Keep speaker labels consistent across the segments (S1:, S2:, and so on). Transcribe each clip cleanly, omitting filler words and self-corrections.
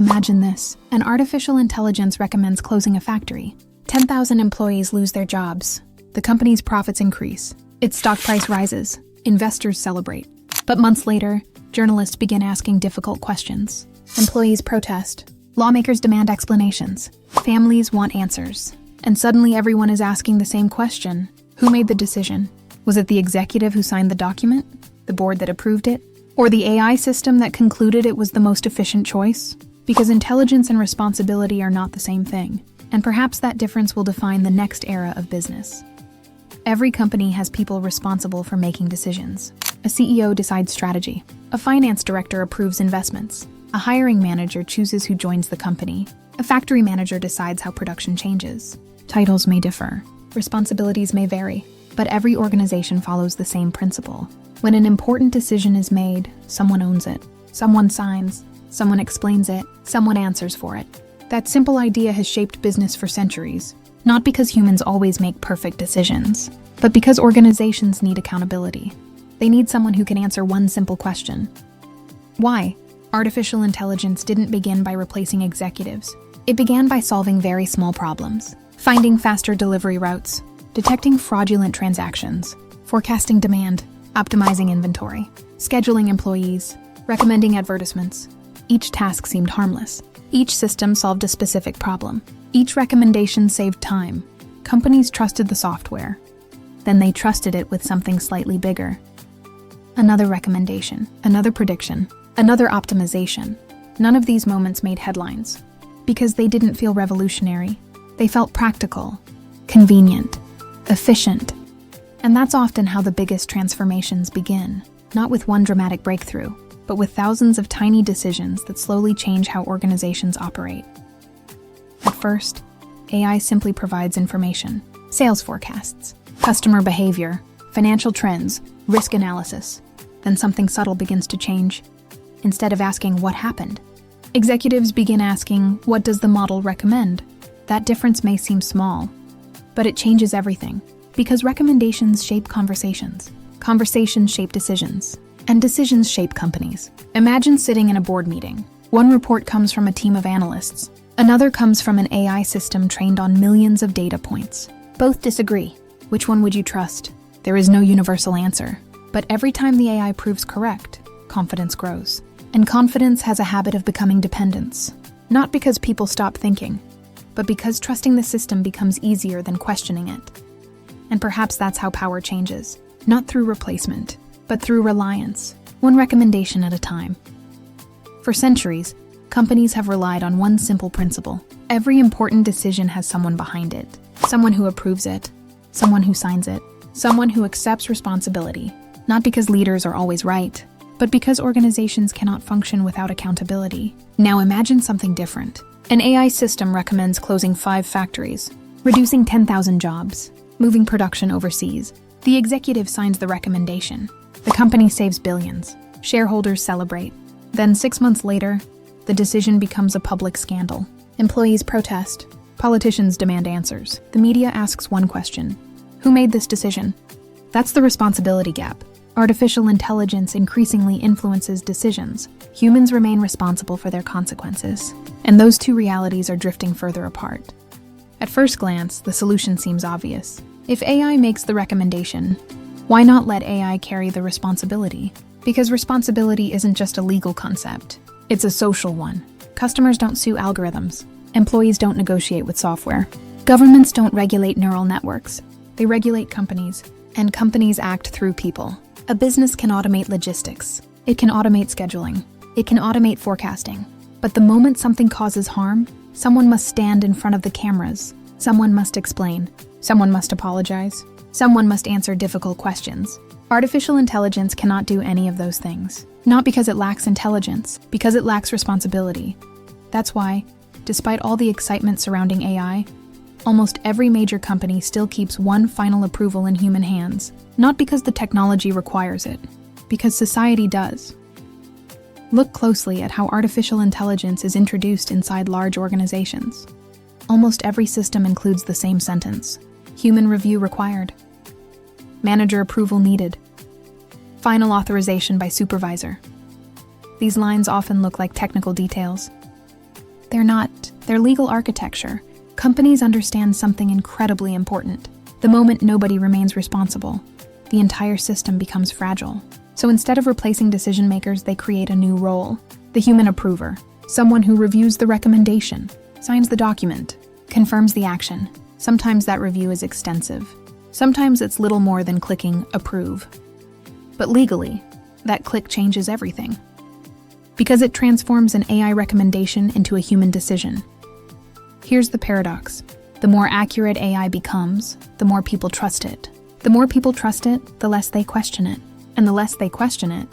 S1: Imagine this. An artificial intelligence recommends closing a factory. 10,000 employees lose their jobs. The company's profits increase. Its stock price rises. Investors celebrate. But months later, journalists begin asking difficult questions. Employees protest. Lawmakers demand explanations. Families want answers. And suddenly everyone is asking the same question. Who made the decision? Was it the executive who signed the document? The board that approved it? Or the AI system that concluded it was the most efficient choice? Because intelligence and responsibility are not the same thing. And perhaps that difference will define the next era of business. Every company has people responsible for making decisions. A CEO decides strategy. A finance director approves investments. A hiring manager chooses who joins the company. A factory manager decides how production changes. Titles may differ. Responsibilities may vary. But every organization follows the same principle. When an important decision is made, someone owns it. Someone signs. Someone explains it. Someone answers for it. That simple idea has shaped business for centuries. Not because humans always make perfect decisions, but because organizations need accountability. They need someone who can answer one simple question. Why? Artificial intelligence didn't begin by replacing executives. It began by solving very small problems. Finding faster delivery routes, detecting fraudulent transactions, forecasting demand, optimizing inventory, scheduling employees, recommending advertisements. Each task seemed harmless. Each system solved a specific problem. Each recommendation saved time. Companies trusted the software. Then they trusted it with something slightly bigger. Another recommendation, another prediction, another optimization. None of these moments made headlines because they didn't feel revolutionary. They felt practical, convenient, efficient. And that's often how the biggest transformations begin, not with one dramatic breakthrough, but with thousands of tiny decisions that slowly change how organizations operate. At first, AI simply provides information, sales forecasts, customer behavior, financial trends, risk analysis. Then something subtle begins to change. Instead of asking what happened, executives begin asking, what does the model recommend? That difference may seem small, but it changes everything, because recommendations shape conversations, conversations shape decisions, and decisions shape companies. Imagine sitting in a board meeting. One report comes from a team of analysts. Another comes from an AI system trained on millions of data points. Both disagree. Which one would you trust? There is no universal answer. But every time the AI proves correct, confidence grows. And confidence has a habit of becoming dependence. Not because people stop thinking, but because trusting the system becomes easier than questioning it. And perhaps that's how power changes. Not through replacement, but through reliance, one recommendation at a time. For centuries, companies have relied on one simple principle. Every important decision has someone behind it. Someone who approves it, someone who signs it, someone who accepts responsibility. Not because leaders are always right, but because organizations cannot function without accountability. Now imagine something different. An AI system recommends closing 5 factories, reducing 10,000 jobs, moving production overseas. The executive signs the recommendation. The company saves billions. Shareholders celebrate. Then 6 months later, the decision becomes a public scandal. Employees protest. Politicians demand answers. The media asks one question. Who made this decision? That's the responsibility gap. Artificial intelligence increasingly influences decisions. Humans remain responsible for their consequences. And those two realities are drifting further apart. At first glance, the solution seems obvious. If AI makes the recommendation, why not let AI carry the responsibility? Because responsibility isn't just a legal concept. It's a social one. Customers don't sue algorithms. Employees don't negotiate with software. Governments don't regulate neural networks. They regulate companies. And companies act through people. A business can automate logistics. It can automate scheduling. It can automate forecasting. But the moment something causes harm, someone must stand in front of the cameras. Someone must explain. Someone must apologize. Someone must answer difficult questions. Artificial intelligence cannot do any of those things. Not because it lacks intelligence, because it lacks responsibility. That's why, despite all the excitement surrounding AI, almost every major company still keeps one final approval in human hands. Not because the technology requires it, because society does. Look closely at how artificial intelligence is introduced inside large organizations. Almost every system includes the same sentence. Human review required. Manager approval needed. Final authorization by supervisor. These lines often look like technical details, They're legal architecture. Companies understand something incredibly important. The moment nobody remains responsible, the entire system becomes fragile. So instead of replacing decision makers, they create a new role: the human approver, someone who reviews the recommendation, signs the document, confirms the action. Sometimes that review is extensive. Sometimes it's little more than clicking approve. But legally, that click changes everything, because it transforms an AI recommendation into a human decision. Here's the paradox. The more accurate AI becomes, the more people trust it. The more people trust it, the less they question it. And the less they question it,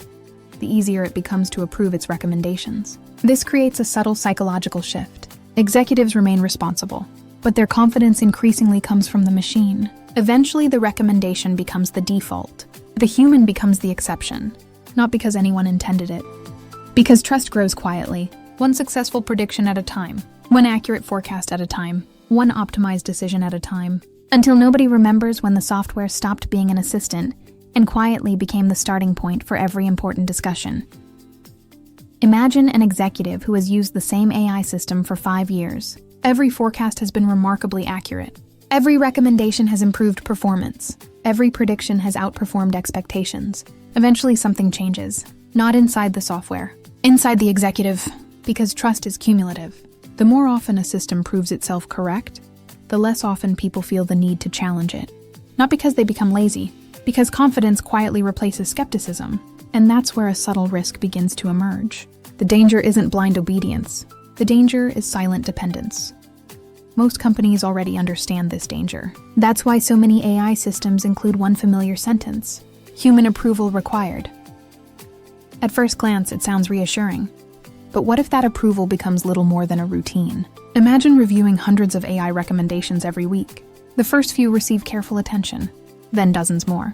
S1: the easier it becomes to approve its recommendations. This creates a subtle psychological shift. Executives remain responsible, but their confidence increasingly comes from the machine. Eventually, the recommendation becomes the default. The human becomes the exception, not because anyone intended it. Because trust grows quietly, one successful prediction at a time, one accurate forecast at a time, one optimized decision at a time, until nobody remembers when the software stopped being an assistant and quietly became the starting point for every important discussion. Imagine an executive who has used the same AI system for 5 years. Every forecast has been remarkably accurate. Every recommendation has improved performance. Every prediction has outperformed expectations. Eventually, something changes. Not inside the software, inside the executive, because trust is cumulative. The more often a system proves itself correct, the less often people feel the need to challenge it. Not because they become lazy, because confidence quietly replaces skepticism, and that's where a subtle risk begins to emerge. The danger isn't blind obedience. The danger is silent dependence. Most companies already understand this danger. That's why so many AI systems include one familiar sentence: human approval required. At first glance, it sounds reassuring. But what if that approval becomes little more than a routine? Imagine reviewing hundreds of AI recommendations every week. The first few receive careful attention, then dozens more,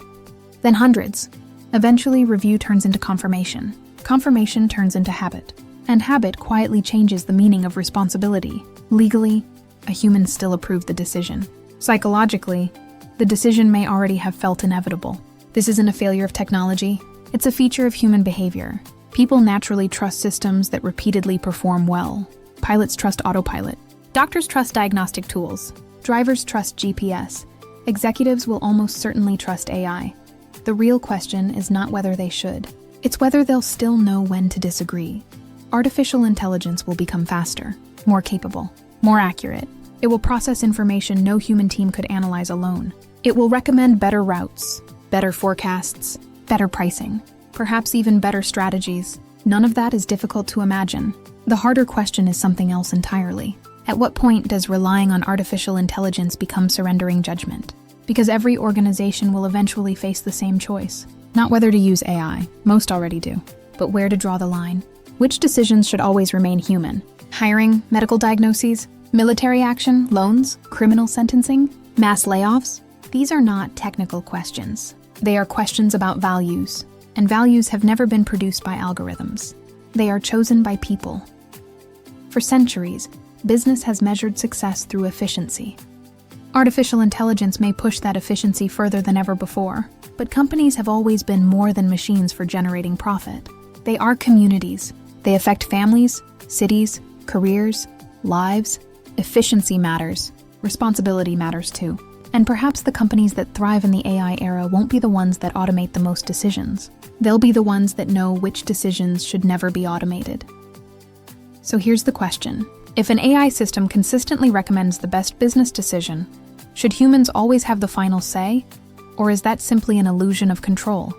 S1: then hundreds. Eventually, review turns into confirmation. Confirmation turns into habit. And habit quietly changes the meaning of responsibility. Legally, a human still approved the decision. Psychologically, the decision may already have felt inevitable. This isn't a failure of technology. It's a feature of human behavior. People naturally trust systems that repeatedly perform well. Pilots trust autopilot. Doctors trust diagnostic tools. Drivers trust GPS. Executives will almost certainly trust AI. The real question is not whether they should. It's whether they'll still know when to disagree. Artificial intelligence will become faster, more capable, more accurate. It will process information no human team could analyze alone. It will recommend better routes, better forecasts, better pricing, perhaps even better strategies. None of that is difficult to imagine. The harder question is something else entirely. At what point does relying on artificial intelligence become surrendering judgment? Because every organization will eventually face the same choice. Not whether to use AI, most already do, but where to draw the line. Which decisions should always remain human? Hiring, medical diagnoses, military action, loans, criminal sentencing, mass layoffs? These are not technical questions. They are questions about values, and values have never been produced by algorithms. They are chosen by people. For centuries, business has measured success through efficiency. Artificial intelligence may push that efficiency further than ever before, but companies have always been more than machines for generating profit. They are communities. They affect families, cities, careers, lives. Efficiency matters. Responsibility matters too. And perhaps the companies that thrive in the AI era won't be the ones that automate the most decisions. They'll be the ones that know which decisions should never be automated. So here's the question. If an AI system consistently recommends the best business decision, should humans always have the final say? Or is that simply an illusion of control?